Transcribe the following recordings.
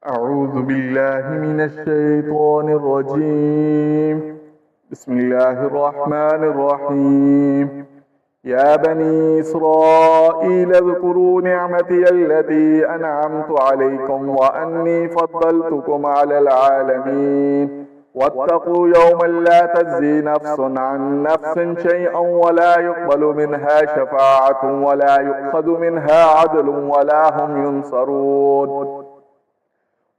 أعوذ بالله من الشيطان الرجيم. بسم الله الرحمن الرحيم. يا بني إسرائيل اذكروا نعمتي التي أنعمت عليكم وأني فضلتكم على العالمين. واتقوا يوما لا تجزي نفس عن نفس شيئا ولا يقبل منها شفاعة ولا يؤخذ منها عدل ولا هم ينصرون.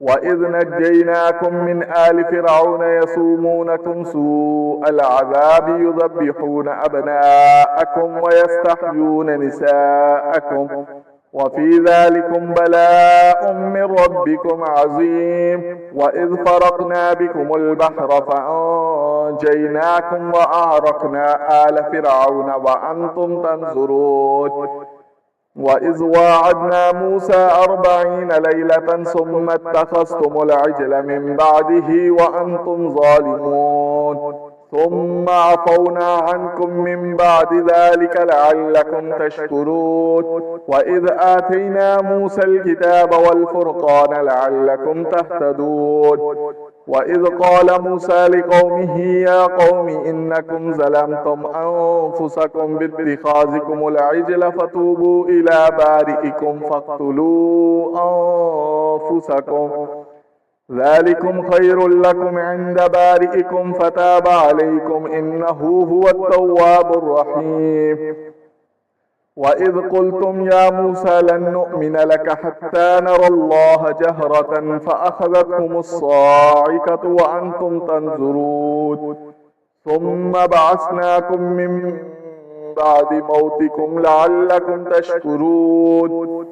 وإذ نجيناكم من آل فرعون يسومونكم سوء العذاب يذبحون أبناءكم ويستحيون نساءكم وفي ذلكم بلاء من ربكم عظيم. وإذ فرقنا بكم البحر فأنجيناكم وأغرقنا آل فرعون وأنتم تنظرون. وإذ واعدنا موسى 40 ليلة ثم اتخذتم العجل من بعده وأنتم ظالمون ثم عفونا عنكم من بعد ذلك لعلكم تشكرون. وإذ آتينا موسى الكتاب والفرقان لعلكم تهتدون. وإذ قال موسى لقومه يا قوم إنكم ظلمتم أنفسكم باتخاذكم العجل فتوبوا إلى بارئكم فاقتلوا أنفسكم ذلكم خير لكم عند بارئكم فتاب عليكم إنه هو التواب الرحيم. وإذ قلتم يا موسى لن نؤمن لك حتى نرى الله جهرة فأخذتكم الصاعقة وأنتم تنظرون ثم بعثناكم من بعد موتكم لعلكم تشكرون.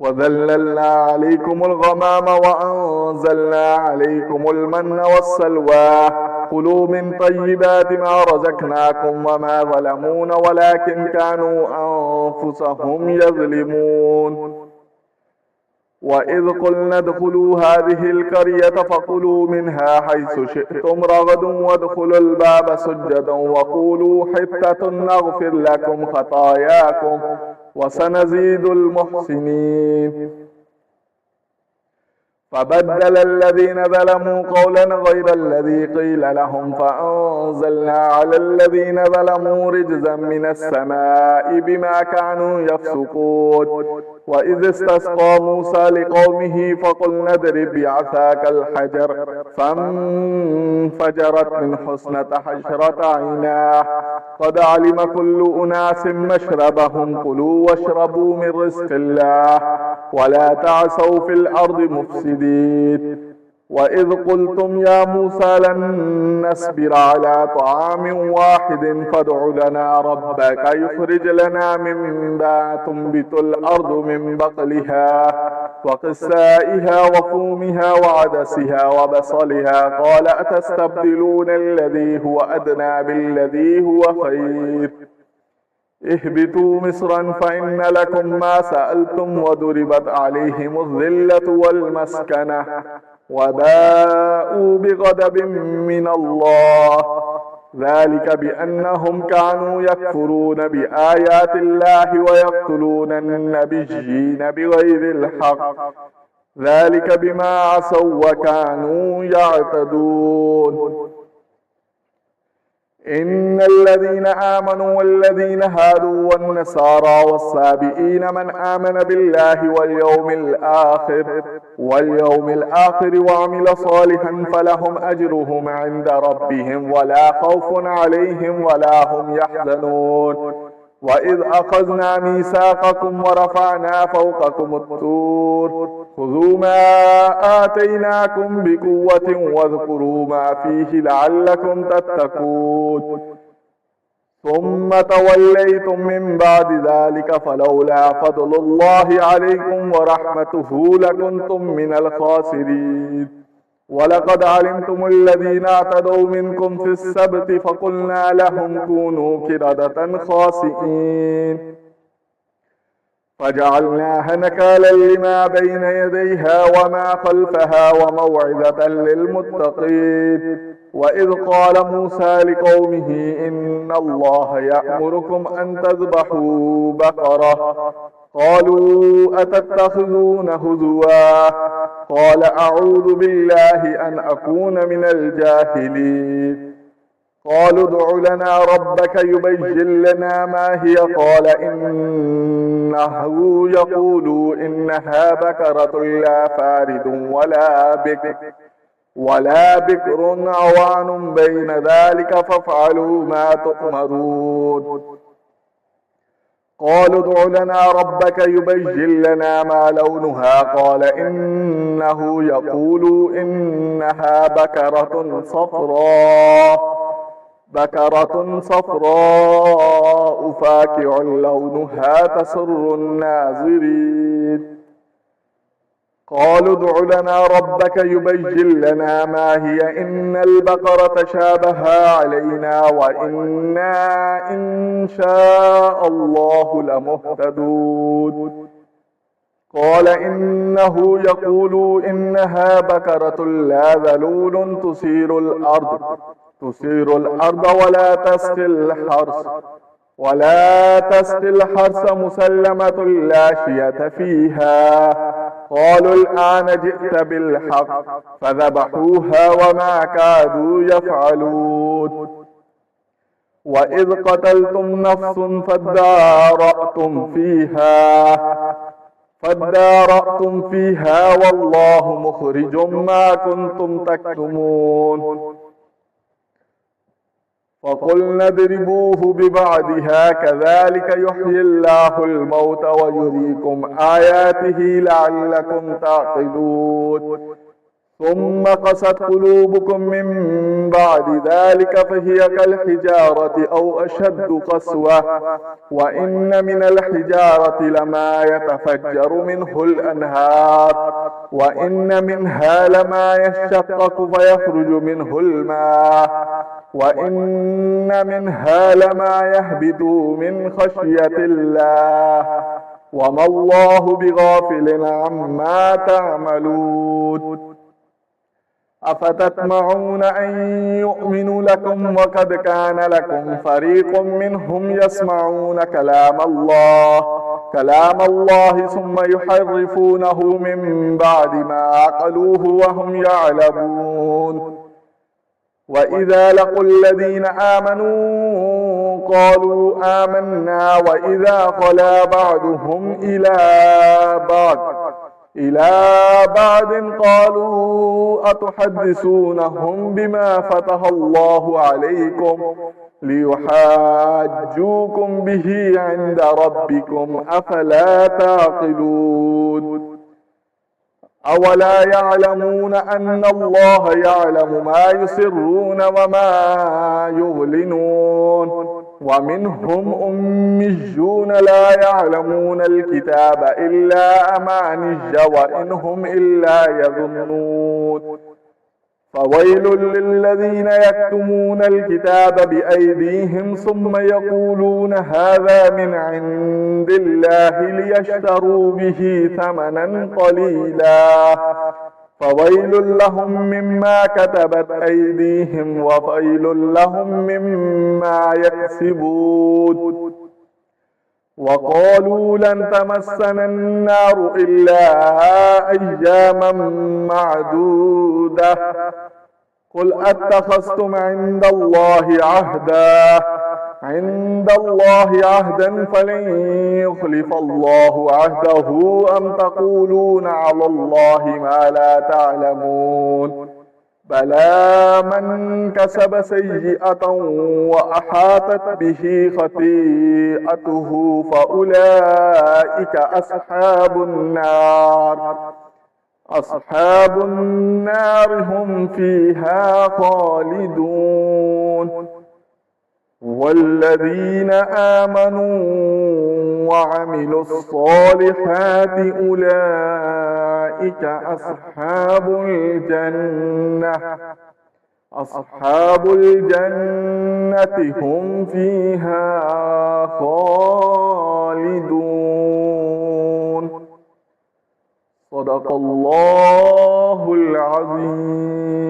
وذللنا عليكم الغمام وأنزلنا عليكم المن والسلوى كلوا من طيبات ما رزقناكم وما ظلمون ولكن كانوا أنفسهم يظلمون. وإذ قلنا ادخلوا هذه القرية فكلوا منها حيث شئتم رغدا وادخلوا الباب سجدا وقولوا حطة نغفر لكم خطاياكم وسنزيد المحسنين. فبدل الذين ظلموا قولا غير الذي قيل لهم فأنزلنا على الذين ظلموا رجزا من السماء بما كانوا يفسقون. وإذ استسقى موسى لقومه فقلنا اضرب بعصاك الحجر فانفجرت من حسنة 10 عينا قد علم كل أناس مشربهم كلوا واشربوا من رزق الله ولا تعثوا في الأرض مفسدين. وإذ قلتم يا موسى لن نصبر على طعام واحد فادع لنا ربك يخرج لنا مما تنبت الأرض من بقلها وقثائها وفومها وعدسها وبصلها قال أتستبدلون الذي هو أدنى بالذي هو خير اهبطوا مصرا فإن لكم ما سألتم وضربت عليهم الذلة والمسكنة وباءوا بغضب من الله ذلك بأنهم كانوا يكفرون بآيات الله ويقتلون النبيين بغير الحق ذلك بما عصوا وكانوا يعتدون. إن الذين آمنوا والذين هادوا والنصارى والسابئين من آمن بالله واليوم الآخر وعمل صالحا فلهم أجرهم عند ربهم ولا خوف عليهم ولا هم يحزنون. وإذ أخذنا ميثاقكم ورفعنا فوقكم الطور خذوا ما آتيناكم بقوة واذكروا ما فيه لعلكم تتقون ثم توليتم من بعد ذلك فلولا فضل الله عليكم ورحمته لكنتم من الخاسرين. ولقد علمتم الذين اعتدوا منكم في السبت فقلنا لهم كونوا قردة خاسئين فجعلناها نكالا لما بين يديها وما خلفها وموعظة للمتقين. وإذ قال موسى لقومه إن الله يأمركم أن تذبحوا بقرة قالوا أتتخذون هزوا قال أعوذ بالله أن أكون من الجاهلين. قالوا ادع لنا ربك يبين لنا ما هي قال إنه يقول إنها بكرة لا فارد ولا بكر عوان بين ذلك فافعلوا ما تؤمرون. قالوا ادع لنا ربك يبين لنا ما لونها قال إنه يقول إنها بكرة صفراء فاكع لونها تسر الناظرين. قالوا ادع لنا ربك يبين لنا ما هي إن البقرة شابه علينا وإنا إن شاء الله لمهتدون. قال إنه يقول إنها بكرة لا ذلول تثير الأرض ولا تسقي الحرث مسلمة لا شية فيها. قالوا الآن جئت بالحق فذبحوها وما كادوا يفعلون. وإذ قتلتم نفس فادارأتم فيها والله مخرج ما كنتم تكتمون. فقلنا اضربوه ببعضها كذلك يحيي الله الموتى ويريكم آياته لعلكم تعقلون. ثم قست قلوبكم من بعد ذلك فهي كالحجارة أو أشد قسوة وإن من الحجارة لما يتفجر منه الأنهار وإن منها لما يشقق فيخرج منه الماء وإن منها لما يهبط من خشية الله وما الله بغافل عما تعملون. أفتطمعون أن يؤمنوا لكم وقد كان لكم فريق منهم يسمعون كلام الله ثم يحرفونه من بعد ما عقلوه وهم يعلمون. وإذا لقوا الذين آمنوا قالوا آمنا وإذا خلا بعضهم إلى بعض قالوا أتحدثونهم بما فتح الله عليكم ليحاجوكم به عند ربكم أفلا تعقلون. أولا يعلمون أن الله يعلم ما يسرون وما يعلنون. ومنهم أميون لا يعلمون الكتاب إلا أماني وإن هم إلا يظنون. فويل للذين يكتمون الكتاب بأيديهم ثم يقولون هذا من عند الله ليشتروا به ثمنا قليلا فويل لهم مما كتبت أيديهم وويل لهم مما يكسبون. وقالوا لن تمسنا النار إلا أياما معدودة قل أتخذتم عند الله عهدا فلن يخلف الله عهده أم تقولون على الله ما لا تعلمون. بلى من كسب سيئة وأحاطت به خطيئته فأولئك أصحاب النار هم فيها خالدون. والذين آمنوا وعملوا الصالحات أولئك أصحاب الجنة هم فيها خالدون. صدق الله العظيم.